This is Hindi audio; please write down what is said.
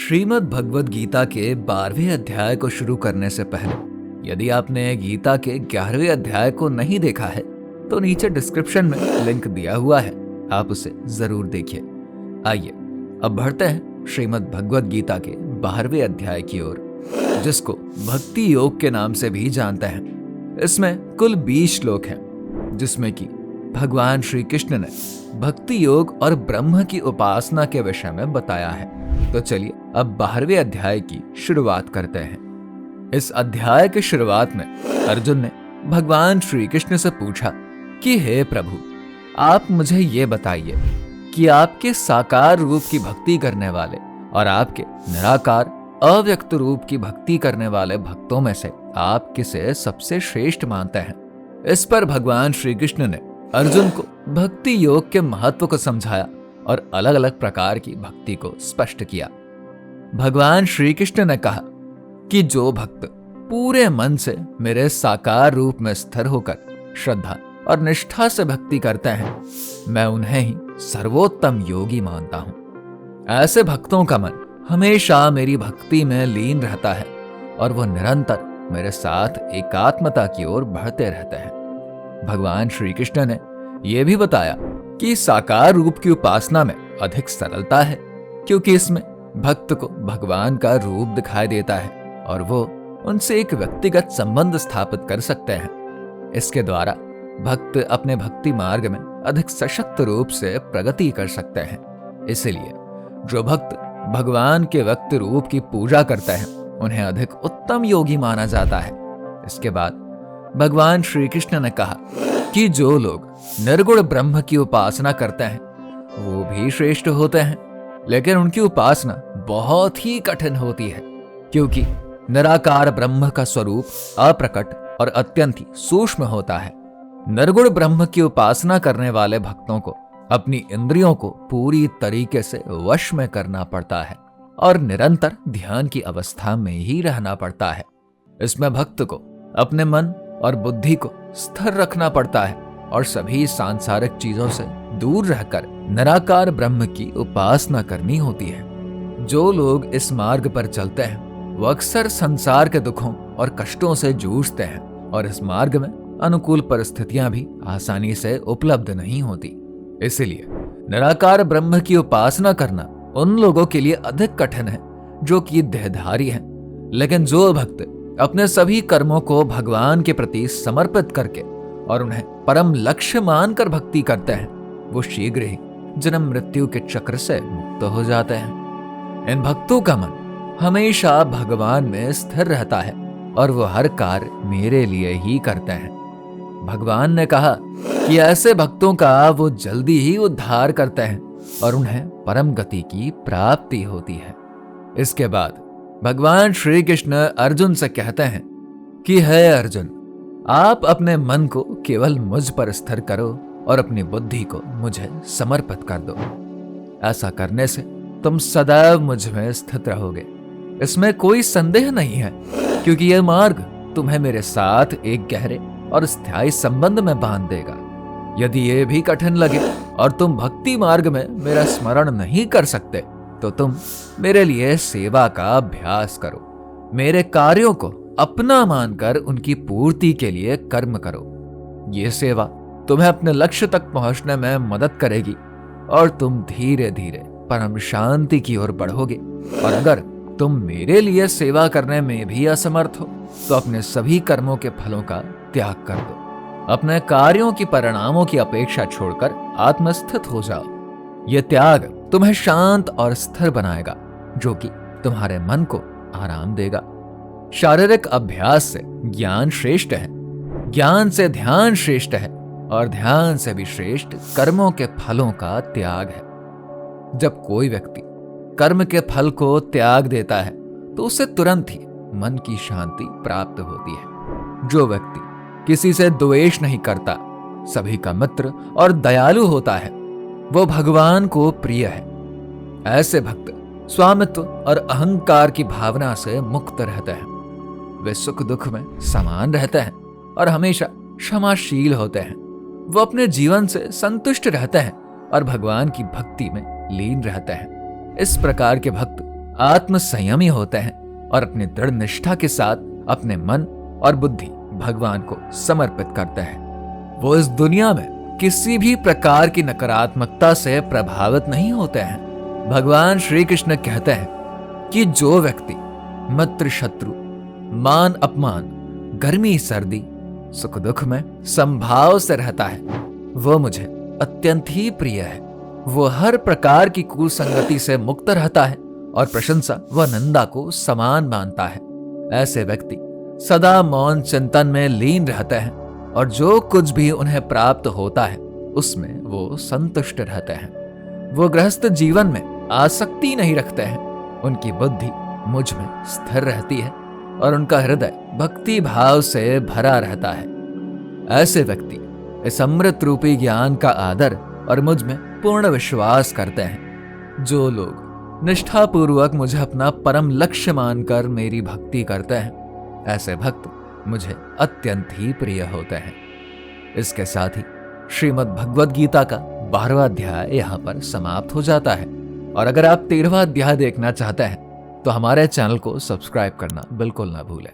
श्रीमद् भगवद गीता के 12वें अध्याय को शुरू करने से पहले यदि आपने गीता के 11वें अध्याय को नहीं देखा है तो नीचे डिस्क्रिप्शन में लिंक दिया हुआ है, आप उसे जरूर देखिए। आइए अब बढ़ते हैं श्रीमद् भगवद गीता के 12वें अध्याय की ओर, जिसको भक्ति योग के नाम से भी जानते हैं। इसमें कुल 20 श्लोक हैं, जिसमें कि भगवान श्री कृष्ण ने भक्ति योग और ब्रह्म की उपासना के विषय में बताया है। तो चलिए अब 12वें अध्याय की शुरुआत करते हैं। इस अध्याय की शुरुआत में अर्जुन ने भगवान श्री कृष्ण से पूछा कि हे प्रभु, आप मुझे ये बताइए कि आपके साकार रूप की भक्ति करने वाले और आपके निराकार अव्यक्त रूप की भक्ति करने वाले भक्तों में से आप किसे सबसे श्रेष्ठ मानते हैं। इस पर भगवान श्री कृष्ण ने अर्जुन को भक्ति योग के महत्व को समझाया और अलग अलग प्रकार की भक्ति को स्पष्ट किया। भगवान श्री कृष्ण ने कहा कि जो भक्त पूरे मन से मेरे साकार रूप में स्थिर होकर श्रद्धा और निष्ठा से भक्ति करते हैं, मैं उन्हें ही सर्वोत्तम योगी मानता हूं। ऐसे भक्तों का मन हमेशा मेरी भक्ति में लीन रहता है और वो निरंतर मेरे साथ एकात्मता की ओर बढ़ते रहते हैं। भगवान श्री कृष्ण ने यह भी बताया कि साकार रूप की उपासना में अधिक सरलता है, क्योंकि इसमें भक्त को भगवान का रूप दिखाई देता है और वो उनसे एक व्यक्तिगत संबंध स्थापित कर सकते हैं। इसके द्वारा भक्त अपने भक्ति मार्ग में अधिक सशक्त रूप से प्रगति कर सकते हैं। इसलिए जो भक्त भगवान के व्यक्ति रूप की पूजा करते हैं, उन्हें अधिक उत्तम योगी माना जाता है। इसके बाद भगवान श्री कृष्ण ने कहा कि जो लोग निर्गुण ब्रह्म की उपासना करते हैं वो भी श्रेष्ठ होते हैं, लेकिन उनकी उपासना बहुत ही कठिन होती है, क्योंकि निराकार ब्रह्म का स्वरूप अप्रकट और अत्यंत ही सूक्ष्म होता है। निर्गुण ब्रह्म की उपासना करने वाले भक्तों को अपनी इंद्रियों को पूरी तरीके से वश में करना पड़ता है और निरंतर ध्यान की अवस्था में ही रहना पड़ता है। इसमें भक्त को अपने मन और बुद्धि को स्थिर रखना पड़ता है और सभी सांसारिक चीजों से दूर रहकर निराकार ब्रह्म की उपासना करनी होती है। जो लोग इस मार्ग पर चलते हैं वो अक्सर संसार के दुखों और कष्टों से जूझते हैं और इस मार्ग में अनुकूल परिस्थितियां भी आसानी से उपलब्ध नहीं होती। इसलिए निराकार ब्रह्म की उपासना करना उन लोगों के लिए अधिक कठिन है जो कि देहधारी हैं, लेकिन जो भक्त अपने सभी कर्मों को भगवान के प्रति समर्पित करके और उन्हें परम लक्ष्य मानकर भक्ति करते हैं, वो शीघ्र ही जन्म मृत्यु के चक्र से मुक्त हो जाते हैं। इन भक्तों का मन हमेशा भगवान में स्थिर रहता है और वो हर कार्य मेरे लिए ही करते हैं। भगवान ने कहा कि ऐसे भक्तों का वो जल्दी ही उद्धार करते हैं और उन्हें परम गति की प्राप्ति होती है। इसके बाद भगवान श्री कृष्ण अर्जुन से कहते हैं कि हे अर्जुन, आप अपने मन को केवल मुझ पर स्थिर करो और अपनी बुद्धि को मुझे समर्पित कर दो। ऐसा करने से तुम सदैव मुझ में स्थित रहोगे। इसमें कोई संदेह नहीं है, क्योंकि यह मार्ग तुम्हें मेरे साथ एक गहरे और स्थायी संबंध में बांध देगा। यदि ये भी कठिन लगे और तुम भक्ति मार्ग में मेरा स्मरण नहीं कर सकते, तो तुम मेरे लिए सेवा का अभ्यास करो। मेरे कार्यों को अपना मानकर उनकी पूर्ति के लिए कर्म करो। ये सेवा तुम्हें अपने लक्ष्य तक पहुंचने में मदद करेगी और तुम धीरे धीरे परम शांति की ओर बढ़ोगे। और अगर तुम मेरे लिए सेवा करने में भी असमर्थ हो तो अपने सभी कर्मों के फलों का त्याग कर दो। अपने कार्यों की परिणामों की अपेक्षा छोड़कर आत्मस्थित हो जाओ। यह त्याग तुम्हें शांत और स्थिर बनाएगा, जो कि तुम्हारे मन को आराम देगा। शारीरिक अभ्यास से ज्ञान श्रेष्ठ है, ज्ञान से ध्यान श्रेष्ठ है और ध्यान से भी श्रेष्ठ कर्मों के फलों का त्याग है। जब कोई व्यक्ति कर्म के फल को त्याग देता है तो उसे तुरंत ही मन की शांति प्राप्त होती है। जो व्यक्ति किसी से द्वेष नहीं करता, सभी का मित्र और दयालु होता है, वो भगवान को प्रिय है। ऐसे भक्त स्वामित्व और अहंकार की भावना से मुक्त रहते हैं। वे सुख दुख में समान रहते हैं और हमेशा क्षमाशील होते हैं। वो अपने जीवन से संतुष्ट रहते हैं और भगवान की भक्ति में लीन रहते हैं। इस प्रकार के भक्त आत्म संयमी होते हैं और अपनी दृढ़ निष्ठा के साथ अपने मन और बुद्धि भगवान को समर्पित करते हैं। वो इस दुनिया में किसी भी प्रकार की नकारात्मकता से प्रभावित नहीं होते हैं। भगवान श्री कृष्ण कहते हैं कि जो व्यक्ति मित्र शत्रु, मान अपमान, गर्मी सर्दी, सुख दुख में संभाव से रहता है, वो मुझे अत्यंत ही प्रिय है। वो हर प्रकार की कुसंगति से मुक्त रहता है और प्रशंसा व निंदा को समान मानता है। ऐसे व्यक्ति सदा मौन चिंतन में लीन रहते हैं और जो कुछ भी उन्हें प्राप्त होता है उसमें वो संतुष्ट रहते हैं। वो गृहस्थ जीवन में आसक्ति नहीं रखते हैं। उनकी बुद्धि मुझ में स्थिर रहती है और उनका हृदय भक्ति भाव से भरा रहता है। ऐसे व्यक्ति इस अमृत रूपी ज्ञान का आदर और मुझ में पूर्ण विश्वास करते हैं। जो लोग निष्ठापूर्वक मुझे अपना परम लक्ष्य मानकर मेरी भक्ति करते हैं, ऐसे भक्त मुझे अत्यंत ही प्रिय होते हैं। इसके साथ ही श्रीमद् भगवद गीता का 12वां अध्याय यहाँ पर समाप्त हो जाता है। और अगर आप 13वां अध्याय देखना चाहते हैं तो हमारे चैनल को सब्सक्राइब करना बिल्कुल ना भूलें।